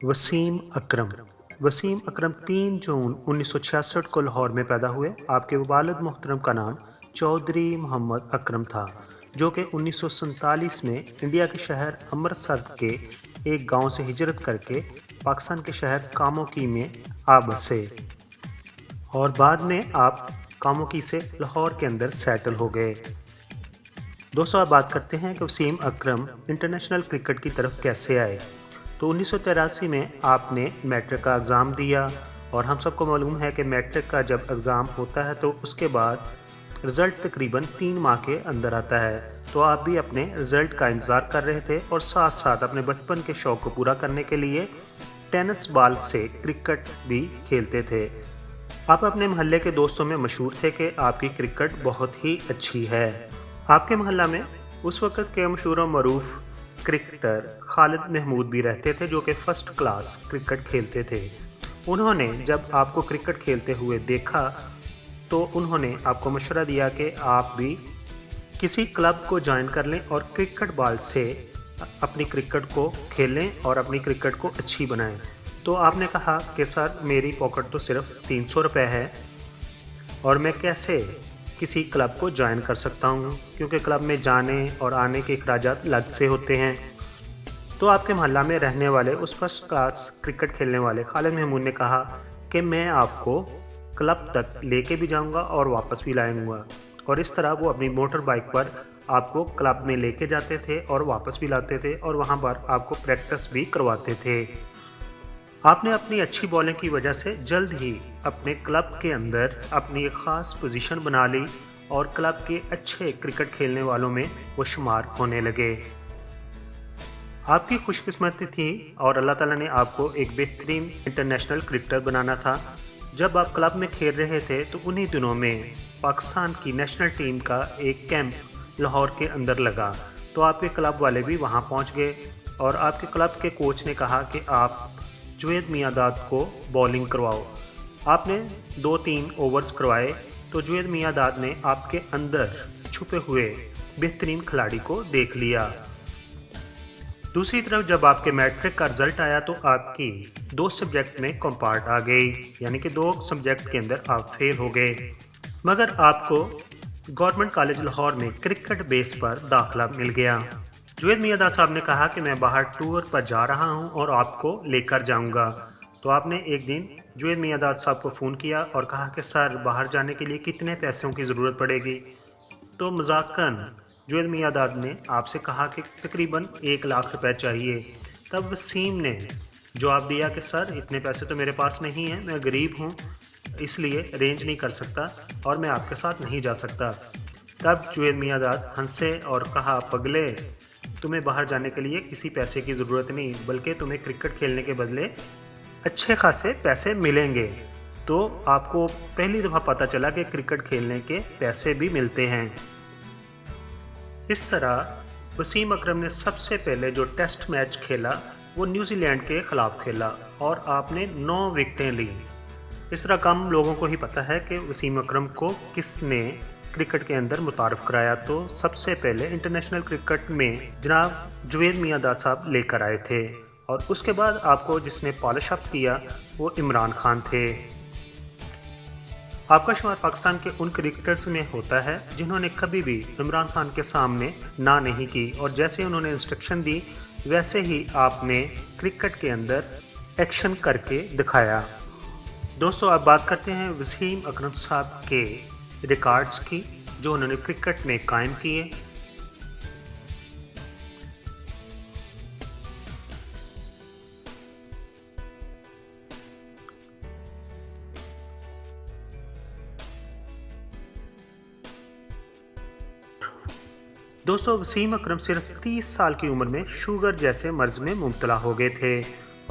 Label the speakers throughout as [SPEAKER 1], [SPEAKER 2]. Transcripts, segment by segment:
[SPEAKER 1] वसीम अकरम। वसीम अकरम 3 जून 1966 को लाहौर में पैदा हुए। आपके वालिद मोहतरम का नाम चौधरी मोहम्मद अकरम था, जो कि 1947 में इंडिया के शहर अमृतसर के एक गांव से हिजरत करके पाकिस्तान के शहर कामोकी में आ बसे और बाद में आप कामोकी से लाहौर के अंदर सेटल हो गए। दोस्तों, आप बात करते हैं कि वसीम अकरम इंटरनेशनल क्रिकेट की तरफ कैसे आए। तो 1983 में आपने मैट्रिक का एग्ज़ाम दिया और हम सबको मालूम है कि मैट्रिक का जब एग्ज़ाम होता है तो उसके बाद रिज़ल्ट तकरीबन 3 माह के अंदर आता है। तो आप भी अपने रिज़ल्ट का इंतज़ार कर रहे थे और साथ साथ अपने बचपन के शौक़ को पूरा करने के लिए टेनिस बॉल से क्रिकेट भी खेलते थे। आप अपने मोहल्ले के दोस्तों में मशहूर थे कि आपकी क्रिकेट बहुत ही अच्छी है। आपके मोहल्ला में उस वक़्त के मशहूर और मरूफ क्रिकेटर खालिद महमूद भी रहते थे, जो कि फ़र्स्ट क्लास क्रिकेट खेलते थे। उन्होंने जब आपको क्रिकेट खेलते हुए देखा तो उन्होंने आपको मशवरा दिया कि आप भी किसी क्लब को ज्वाइन कर लें और क्रिकेट बॉल से अपनी क्रिकेट को खेलें और अपनी क्रिकेट को अच्छी बनाएं। तो आपने कहा कि सर, मेरी पॉकेट तो सिर्फ 300 रुपये है और मैं कैसे किसी क्लब को ज्वाइन कर सकता हूँ, क्योंकि क्लब में जाने और आने के अखराजात अलग से होते हैं। तो आपके मोहल्ला में रहने वाले उस फर्स्ट क्लास क्रिकेट खेलने वाले खालिद महमूद ने कहा कि मैं आपको क्लब तक लेके भी जाऊंगा और वापस भी लाऊंगा। और इस तरह वो अपनी मोटर बाइक पर आपको क्लब में लेके जाते थे और वापस भी लाते थे और वहाँ पर आपको प्रैक्टिस भी करवाते थे। आपने अपनी अच्छी बॉलिंग की वजह से जल्द ही अपने क्लब के अंदर अपनी एक ख़ास पोजीशन बना ली और क्लब के अच्छे क्रिकेट खेलने वालों में वो शुमार होने लगे। आपकी खुशकिस्मती थी और अल्लाह ताला ने आपको एक बेहतरीन इंटरनेशनल क्रिकेटर बनाना था। जब आप क्लब में खेल रहे थे तो उन्हीं दिनों में पाकिस्तान की नेशनल टीम का एक कैंप लाहौर के अंदर लगा। तो आपके क्लब वाले भी वहाँ पहुँच गए और आपके क्लब के कोच ने कहा कि आप जुवेद मियांदाद को बॉलिंग करवाओ। आपने 2-3 ओवर्स करवाए तो जुवेद मियांदाद ने आपके अंदर छुपे हुए बेहतरीन खिलाड़ी को देख लिया। दूसरी तरफ जब आपके मैट्रिक का रिजल्ट आया तो आपकी 2 सब्जेक्ट में कंपार्ट आ गई, यानी कि 2 सब्जेक्ट के अंदर आप फेल हो गए। मगर आपको गवर्नमेंट कॉलेज लाहौर में क्रिकेट बेस पर दाखिला मिल गया। जुवेद मियांदाद साहब ने कहा कि मैं बाहर टूर पर जा रहा हूं और आपको लेकर जाऊंगा। तो आपने एक दिन जुवेद मियांदाद साहब को फ़ोन किया और कहा कि सर, बाहर जाने के लिए कितने पैसों की ज़रूरत पड़ेगी। तो मज़ाकन जुवेद मियांदाद ने आपसे कहा कि तकरीबन 1 लाख रुपए चाहिए। तब वसीम ने जवाब दिया कि सर, इतने पैसे तो मेरे पास नहीं हैं, मैं गरीब हूँ, इसलिए अरेंज नहीं कर सकता और मैं आपके साथ नहीं जा सकता। तब जुवेद मियांदाद हंसे और कहा, पगले, तुम्हें बाहर जाने के लिए किसी पैसे की ज़रूरत नहीं, बल्कि तुम्हें क्रिकेट खेलने के बदले अच्छे खासे पैसे मिलेंगे। तो आपको पहली दफ़ा पता चला कि क्रिकेट खेलने के पैसे भी मिलते हैं। इस तरह वसीम अकरम ने सबसे पहले जो टेस्ट मैच खेला वो न्यूजीलैंड के ख़िलाफ़ खेला और आपने 9 विकेटें ली। इस तरह कम लोगों को ही पता है कि वसीम अकरम को किसने क्रिकेट के अंदर मुतारफ़ कराया। तो सबसे पहले इंटरनेशनल क्रिकेट में जनाब जुवेद मियांदाद साहब लेकर आए थे और उसके बाद आपको जिसने पॉलिश अप किया वो इमरान खान थे। आपका शुमार पाकिस्तान के उन क्रिकेटर्स में होता है जिन्होंने कभी भी इमरान खान के सामने ना नहीं की और जैसे उन्होंने इंस्ट्रक्शन दी वैसे ही आपने क्रिकेट के अंदर एक्शन करके दिखाया। दोस्तों, आप बात करते हैं वसीम अकरम साहब के रिकॉर्ड्स की जो उन्होंने क्रिकेट में कायम किए। दोस्तों, वसीम अकरम सिर्फ 30 साल की उम्र में शुगर जैसे मर्ज़ में मुब्तला हो गए थे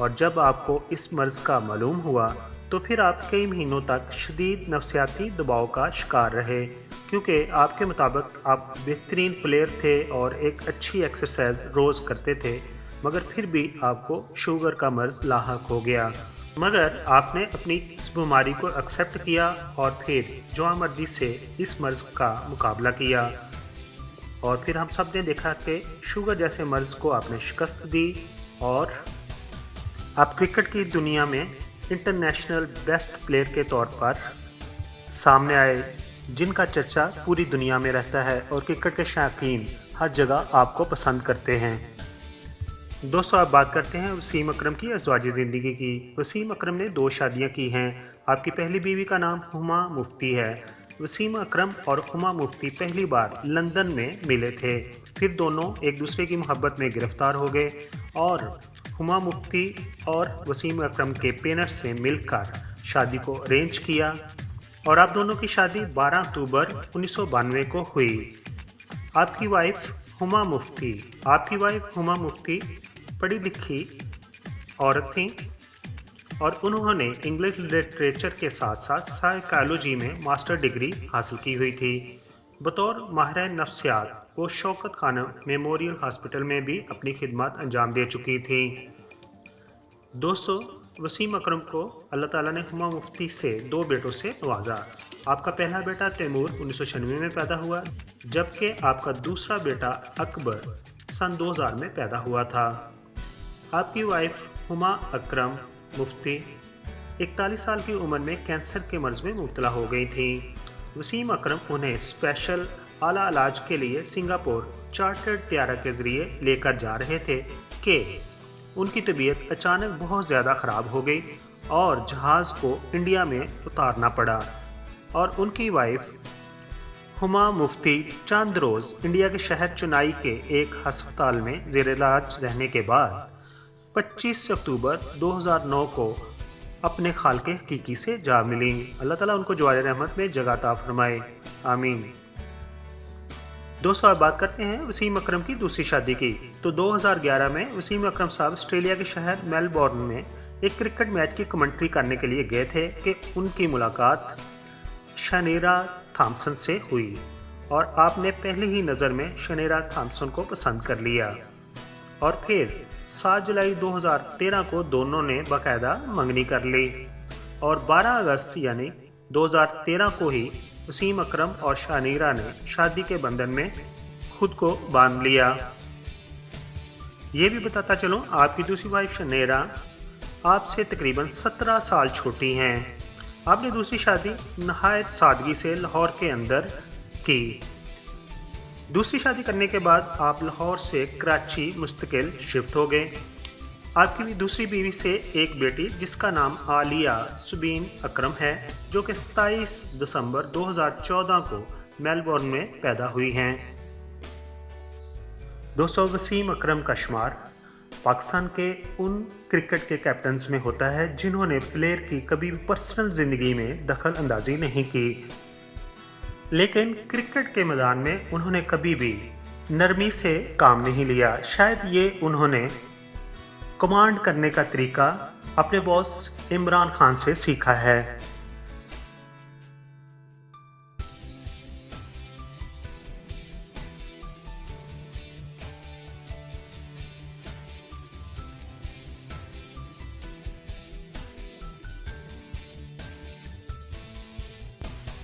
[SPEAKER 1] और जब आपको इस मर्ज़ का मालूम हुआ तो फिर आप कई महीनों तक शदीद नफसियाती दबाव का शिकार रहे, क्योंकि आपके मुताबिक आप बेहतरीन प्लेयर थे और एक अच्छी एक्सरसाइज रोज़ करते थे, मगर फिर भी आपको शुगर का मर्ज़ लाहक हो गया। मगर आपने अपनी इस बीमारी को एक्सेप्ट किया और फिर जवामर्दी से इस मर्ज़ का मुकाबला किया और फिर हम सब ने देखा कि शुगर जैसे मर्ज़ को आपने शिकस्त दी और आप क्रिकेट की दुनिया में इंटरनेशनल बेस्ट प्लेयर के तौर पर सामने आए, जिनका चर्चा पूरी दुनिया में रहता है और क्रिकेट के शौकीन हर जगह आपको पसंद करते हैं। दोस्तों, आप बात करते हैं वसीम अकरम की अज़वाजी ज़िंदगी की। वसीम अकरम ने 2 शादियां की हैं। आपकी पहली बीवी का नाम हुमा मुफ्ती है। वसीम अकरम और हुमा मुफ्ती पहली बार लंदन में मिले थे, फिर दोनों एक दूसरे की मोहब्बत में गिरफ्तार हो गए और हुमा मुफ्ती और वसीम अकरम के पेरेंट्स से मिलकर शादी को अरेंज किया और आप दोनों की शादी 12 अक्टूबर 1992 को हुई। आपकी वाइफ हुमा मुफ्ती पढ़ी लिखी औरत थी और उन्होंने इंग्लिश लिटरेचर के साथ साथ साइकोलॉजी में मास्टर डिग्री हासिल की हुई थी। बतौर माहिर नफ्सियात वो शौकत खानम मेमोरियल हॉस्पिटल में भी अपनी खिदमत अंजाम दे चुकी थी। दोस्तों, वसीम अकरम को अल्लाह ताला ने हुमा मुफ्ती से 2 बेटों से नवाजा। आपका पहला बेटा तैमूर 1996 में पैदा हुआ, जबकि आपका दूसरा बेटा अकबर सन 2000 में पैदा हुआ था। आपकी वाइफ हुमा अकरम मुफ्ती 41 साल की उम्र में कैंसर के मर्ज में मुब्तला हो गई थी। वसीम अकरम उन्हें स्पेशल आला इलाज के लिए सिंगापुर चार्टर्ड तैयारा के ज़रिए लेकर जा रहे थे कि उनकी तबीयत अचानक बहुत ज़्यादा ख़राब हो गई और जहाज़ को इंडिया में उतारना पड़ा और उनकी वाइफ हुमा मुफ्ती चंद रोज़ इंडिया के शहर चेन्नई के एक हस्पताल में ज़ेर इलाज रहने के बाद 25 अक्टूबर 2009 को अपने खाल के हकीकी से जा मिली। अल्लाह ताला उनको जवार रहमत में जगह अता फरमाए, आमीन। दोस्तों, आप बात करते हैं वसीम अकरम की दूसरी शादी की। तो 2011 में वसीम अकरम साहब ऑस्ट्रेलिया के शहर मेलबोर्न में एक क्रिकेट मैच की कमेंट्री करने के लिए गए थे कि उनकी मुलाकात शनीरा थॉम्सन से हुई और आपने पहली ही नज़र में शनीरा थॉम्सन को पसंद कर लिया और फिर 7 जुलाई 2013 को दोनों ने बाकायदा मंगनी कर ली और 12 अगस्त यानी 2013 को ही वसीम अकरम और शनीरा ने शादी के बंधन में खुद को बांध लिया। ये भी बताता चलूँ, आपकी दूसरी वाइफ शनीरा आपसे तकरीबन 17 साल छोटी हैं। आपने दूसरी शादी नहायत सादगी से लाहौर के अंदर की। दूसरी शादी करने के बाद आप लाहौर से कराची मुस्तकिल शिफ्ट हो गए। आपकी भी दूसरी बीवी से एक बेटी जिसका नाम आलिया सुबीन अकरम है, जो कि 27 दिसंबर 2014 को मेलबोर्न में पैदा हुई हैं। दोस्तों, वसीम अकरम का शुमार पाकिस्तान के उन क्रिकेट के कैप्टन्स में होता है जिन्होंने प्लेयर की कभी पर्सनल ज़िंदगी में दखल अंदाजी नहीं की, लेकिन क्रिकेट के मैदान में उन्होंने कभी भी नरमी से काम नहीं लिया। शायद ये उन्होंने कमांड करने का तरीका अपने बॉस इमरान खान से सीखा है।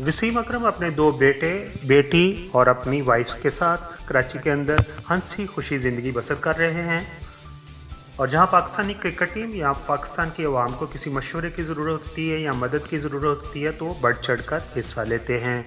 [SPEAKER 1] वसीम अकरम अपने 2 बेटे, बेटी और अपनी वाइफ के साथ कराची के अंदर हंसी खुशी ज़िंदगी बसर कर रहे हैं और जहां पाकिस्तानी क्रिकेट टीम या पाकिस्तान की आवाम को किसी मशवरे की ज़रूरत होती है या मदद की ज़रूरत होती है तो बढ़ चढ़ कर हिस्सा लेते हैं।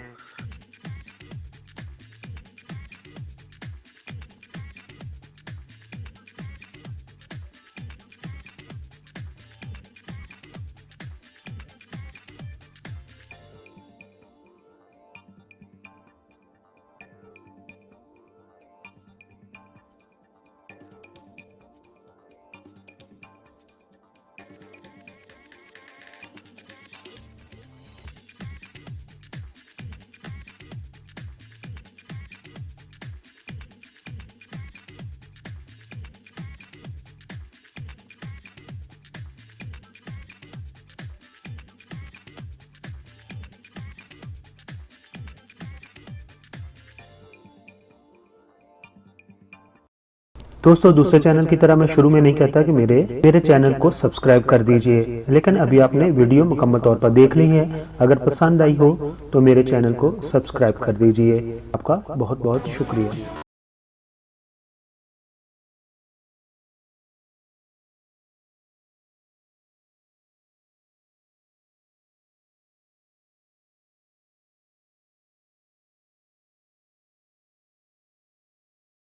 [SPEAKER 1] दोस्तों, दूसरे चैनल की तरह मैं शुरू में नहीं कहता कि मेरे चैनल को सब्सक्राइब कर दीजिए, लेकिन अभी आपने वीडियो मुकम्मल तौर पर देख ली है। अगर पसंद आई हो तो मेरे चैनल को सब्सक्राइब कर दीजिए। आपका बहुत बहुत शुक्रिया।